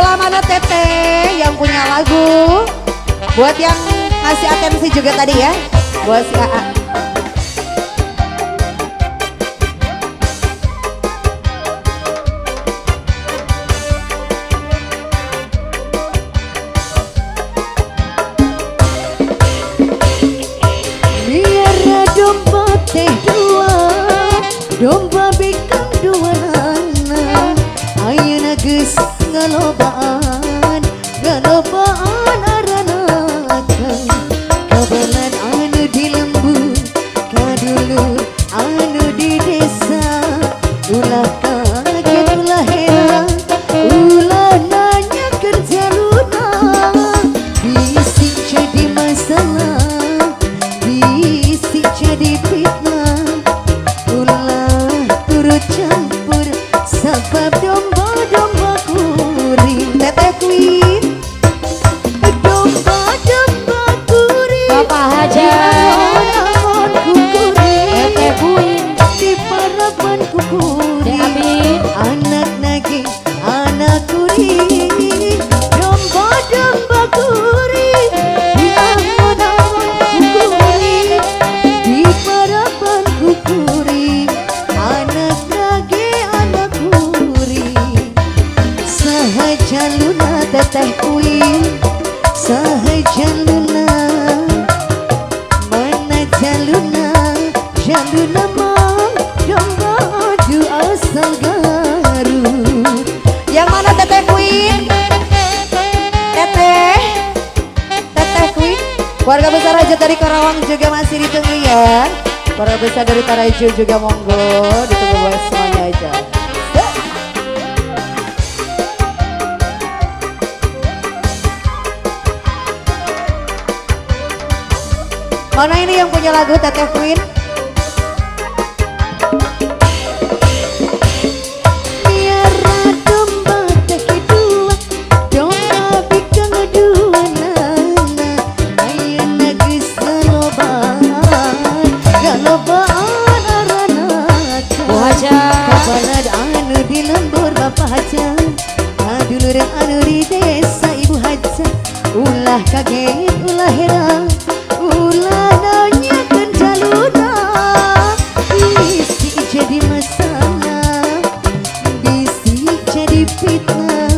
sebelah mana Teteh yang punya lagu? Buat yang ngasih atensi juga tadi ya. Buat si AA. Biar domba teh dua, domba bikang dua nana. Ayeuna geus ngalobaan, ngalobaan aranakeun. Kabalan anu di lembu, kadulur anu di desa. Ulah kaget, ulah heran, ulah nanyakeun jaluna. Bisi jadi masalah, bisi jadi fitnah. Ulah turut campur sebab domba-domba kuring. Teteh Queen. Domba-domba kuring Bapak Haja diangon kukuring. Teteh Queen Di parapan Dek kukuring. Amin Anak naging anak kuring. Domba-domba kuring diangon-angon kukuring. Di parapan kukuring. Anak naging anak kuring. Sahaja luna Teteh Queen, sahaja luna. Mana jaluna, jaluna mah domba adu asal Garut. Yang mana Teteh Queen? Teteh Queen. Keluarga besar Raja dari Karawang juga masih ditunggu ya. Keluarga besar dari Taraju juga monggo ditunggu buat semuanya aja. Mana ini yang punya lagu Teteh Queen? Miara domba teki dua, domba bikang dua nana. Ayeuna geus galobaan, galobaan aranakeun. Bu Haja Kabalad anu di lembur Bapak Haja, kadulur anu di desa Ibu Haja. Ulah kaget, ulah heran, ulah nanyakeun jaluna. Bisi jadi masalah, bisi jadi fitnah.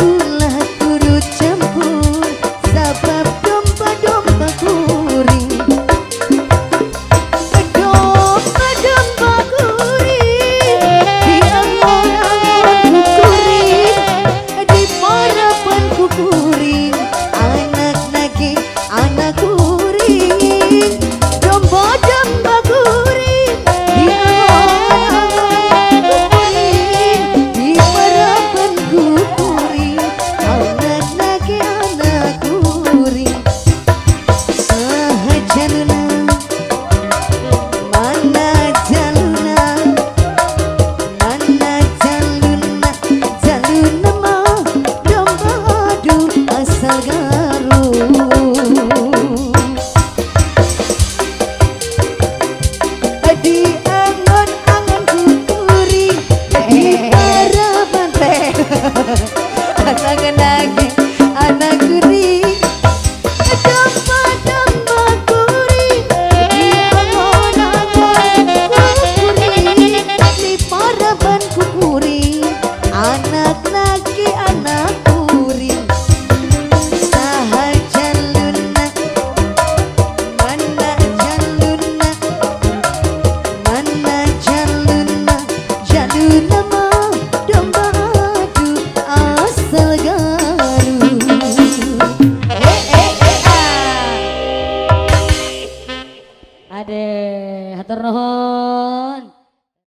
Ulah turut campur sebab domba-domba kuring. Domba-domba kuring diangon-angon kukuring. Di parapan kukuring. Anak naging anak kuring. Domba-domba kuring diangon-angon kukuring. Di parapan kukuring. Anak naging anak kuring. Sahaja luna, mana jaluna, mana jaluna, jaluna mah domba adu asal Garut. Di angon-angon kukuring, di parapan teh. Anak naging anak kuring. Domba-domba kuring diangon-angon kukuring. Di parapan kukuring. Anak laki anak kuring. Sahaja luna, mana jaluna, mana jaluna, jaluna mah domba adu asal Garut. Ade hatur nuhun